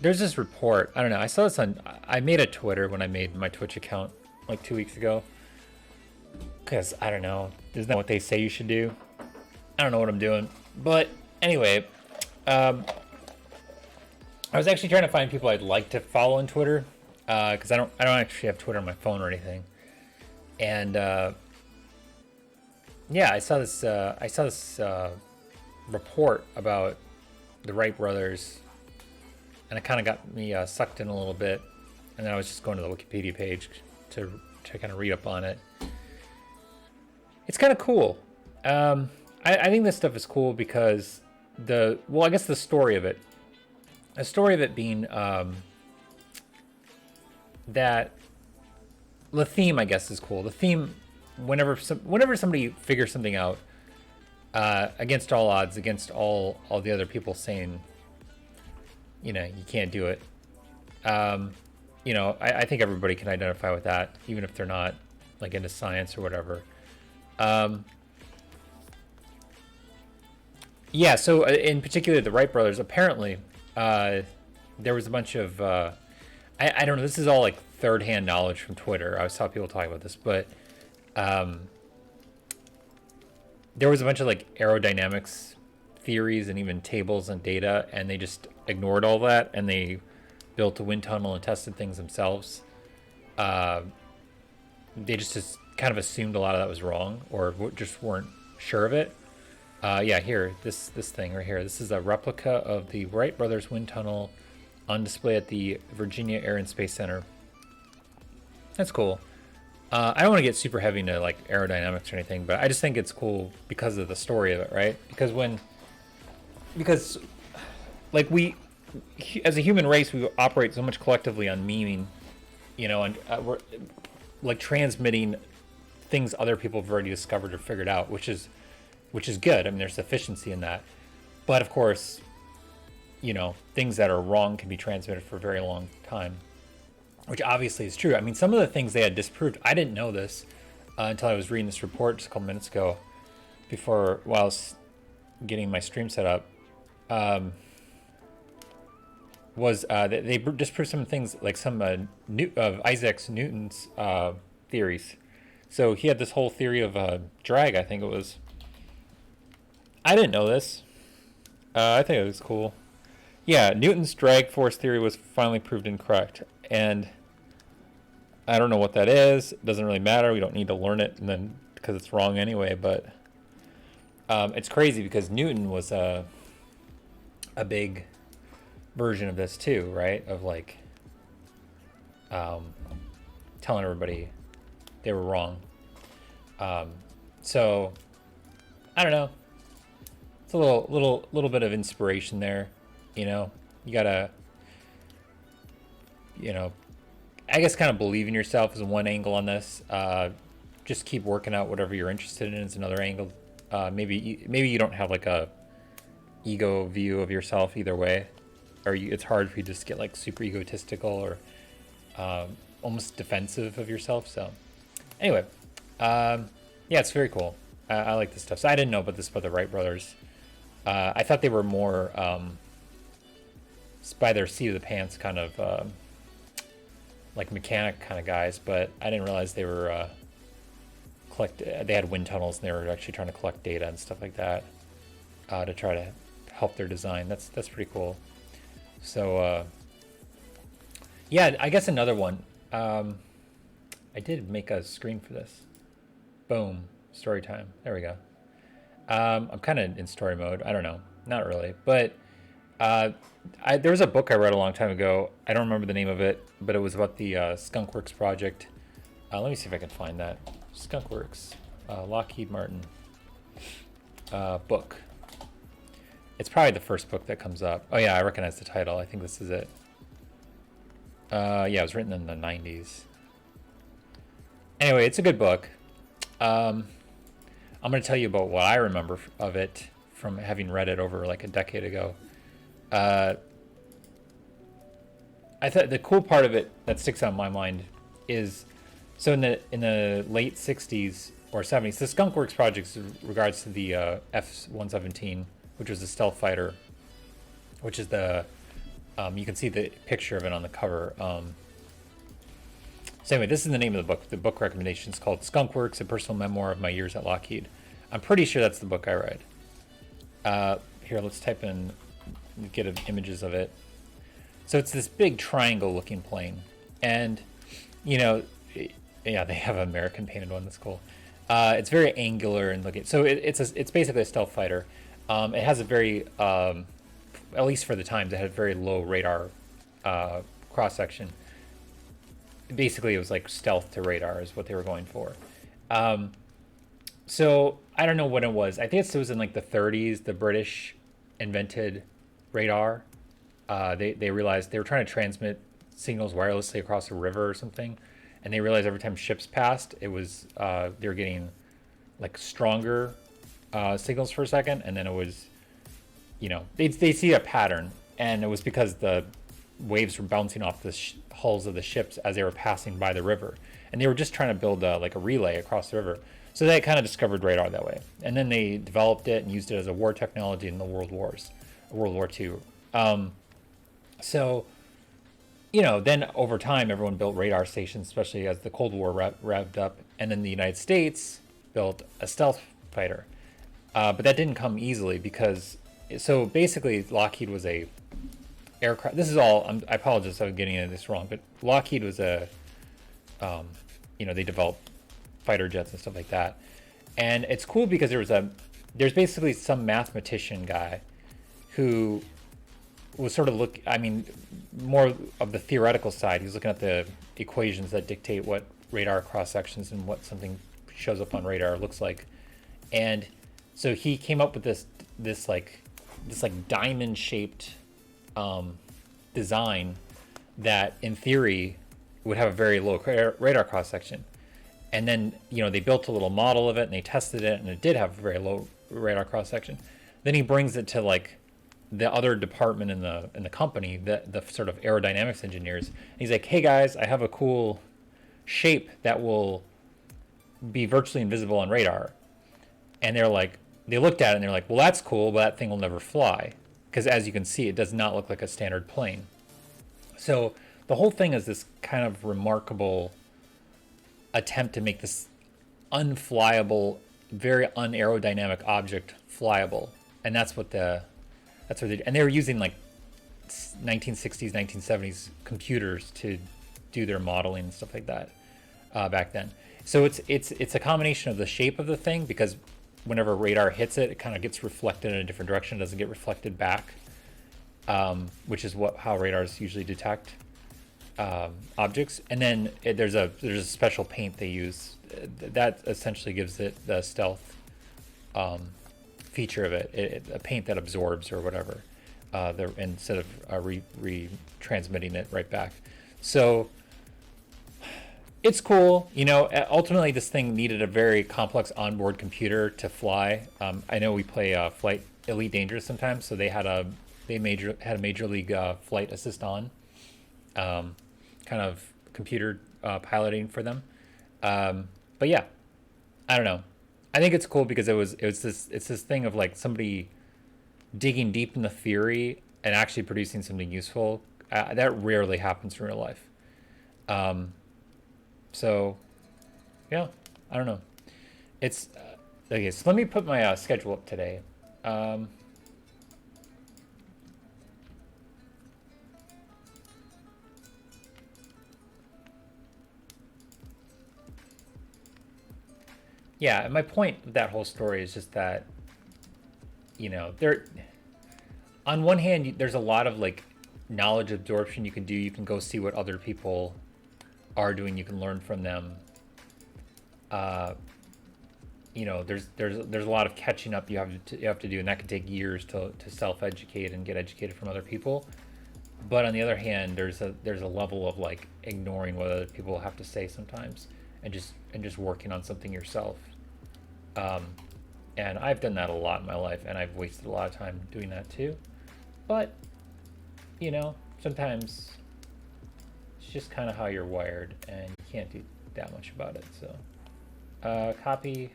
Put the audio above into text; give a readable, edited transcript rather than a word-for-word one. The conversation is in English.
there's this report. I don't know. I saw this on. I made a Twitter when I made my Twitch account like 2 weeks ago. Because I don't know. Isn't that what they say you should do? I don't know what I'm doing. But anyway, I was actually trying to find people I'd like to follow on Twitter. Because I don't actually have Twitter on my phone or anything. And yeah, I saw this report about the Wright brothers, and it kind of got me sucked in a little bit. And then I was just going to the Wikipedia page to kind of read up on it. It's kind of cool. I think this stuff is cool because I guess the story of it being that the theme, I guess, is cool. The theme, whenever somebody figures something out, against all odds, against all the other people saying, you can't do it. I think everybody can identify with that, even if they're not like into science or whatever. Yeah, so in particular, the Wright brothers, apparently, there was a bunch of, I don't know, this is all like third-hand knowledge from Twitter. I saw people talking about this, but there was a bunch of like aerodynamics theories and even tables and data, and they just ignored all that, and they built a wind tunnel and tested things themselves. They just kind of assumed a lot of that was wrong, or just weren't sure of it. Yeah, here, this thing right here. This is a replica of the Wright brothers wind tunnel on display at the Virginia Air and Space Center. That's cool. I don't want to get super heavy into like aerodynamics or anything, but I just think it's cool because of the story of it, right? Because like we, as a human race, we operate so much collectively on memeing, and we're like transmitting things other people have already discovered or figured out, which is good. I mean, there's efficiency in that. But of course, things that are wrong can be transmitted for a very long time, which obviously is true. I mean, some of the things they had disproved, I didn't know this until I was reading this report just a couple minutes ago while I was getting my stream set up. They disproved some things like some of Isaac Newton's theories. So he had this whole theory of drag, I think it was. I didn't know this. I think it was cool. Yeah, Newton's drag force theory was finally proved incorrect. And I don't know what that is. It doesn't really matter. We don't need to learn it, and then because it's wrong anyway. But it's crazy because Newton was a big version of this too, right? Of like telling everybody they were wrong. So I don't know. It's a little bit of inspiration there. You gotta, I guess kind of believe in yourself is one angle on this. Just keep working out whatever you're interested in is another angle. Maybe you don't have like a ego view of yourself either way, or it's hard for you to just get like super egotistical or almost defensive of yourself. So anyway, yeah, it's very cool. I like this stuff. So I didn't know about this about the Wright brothers. I thought they were more by their seat of the pants kind of like mechanic kind of guys, but I didn't realize they were they had wind tunnels and they were actually trying to collect data and stuff like that to try to help their design. That's pretty cool. So yeah, I guess another one. I did make a screen for this. Boom, story time. There we go. I'm kind of in story mode. I don't know, not really, but there was a book I read a long time ago. I don't remember the name of it, but it was about the Skunkworks project. Let me see if I can find that. Skunkworks, Lockheed Martin book. It's probably the first book that comes up. Oh yeah, I recognize the title. I think this is it. Yeah, it was written in the 90s. Anyway, it's a good book. I'm going to tell you about what I remember of it from having read it over like a decade ago. I thought the cool part of it that sticks out in my mind is, so in the late 60s or 70s, the Skunkworks project in regards to the F-117, which was a stealth fighter, which is the You can see the picture of it on the cover. So anyway, this is the name of the book. The book recommendation is called Skunk Works, a personal memoir of my years at Lockheed. I'm pretty sure that's the book I read. Here, let's type in, get images of it. So it's this big triangle looking plane. And, you know, yeah, they have an American painted one. That's cool. It's very angular and looking. So it's basically a stealth fighter. It has a very, at least for the times, it had very low radar cross section. Basically, it was like stealth to radar is what they were going for. So I don't know when it was. I think it was in like the 30s. The British invented radar. They realized they were trying to transmit signals wirelessly across a river or something, and they realized every time ships passed, it was they were getting like stronger signals for a second, and then it was, you know, they see a pattern, and it was because the waves were bouncing off the hulls of the ships as they were passing by the river, and they were just trying to build like a relay across the river. So they kind of discovered radar that way, and then they developed it and used it as a war technology in the World War II. So, you know, then over time, everyone built radar stations, especially as the Cold War revved up, and then the United States built a stealth fighter. But that didn't come easily because, so basically, Lockheed was a aircraft. This is all. I apologize if I'm getting into this wrong, but Lockheed was a, you know, they developed fighter jets and stuff like that. And it's cool because there's basically some mathematician guy who was sort of more of the theoretical side. He's looking at the equations that dictate what radar cross sections and what something shows up on radar looks like. And so he came up with this diamond shaped design that in theory would have a very low radar cross section. And then, you know, they built a little model of it and they tested it, and it did have a very low radar cross section. Then he brings it to like the other department in the company, the sort of aerodynamics engineers. And he's like, "Hey guys, I have a cool shape that will be virtually invisible on radar." And they're like, they looked at it and they're like, "Well, that's cool, but that thing will never fly." Because as you can see, it does not look like a standard plane. So the whole thing is this kind of remarkable attempt to make this unflyable, very unaerodynamic object flyable. And that's what they did. And they were using like 1960s, 1970s computers to do their modeling and stuff like that back then. So it's a combination of the shape of the thing, because whenever radar hits it, it kind of gets reflected in a different direction. It doesn't get reflected back, which is how radars usually detect objects. And then there's a special paint they use that essentially gives it the stealth feature of it, a paint that absorbs or whatever, instead of retransmitting it right back. So it's cool. You know, ultimately this thing needed a very complex onboard computer to fly. I know we play Flight Elite Dangerous sometimes, so they had a major league flight assist on, kind of computer piloting for them. But yeah, I don't know. I think it's cool because it's this thing of like somebody digging deep in the theory and actually producing something useful. That rarely happens in real life. So yeah, I don't know. It's okay. So let me put my schedule up today. Yeah, and my point with that whole story is just that, you know, on one hand, there's a lot of like knowledge absorption you can do. You can go see what other people are doing. You can learn from them. You know, there's a lot of catching up you have to do, and that can take years to self-educate and get educated from other people. But on the other hand, there's a level of like ignoring what other people have to say sometimes, and just working on something yourself. And I've done that a lot in my life, and I've wasted a lot of time doing that too. But, you know, sometimes it's just kind of how you're wired, and you can't do that much about it. So, copy.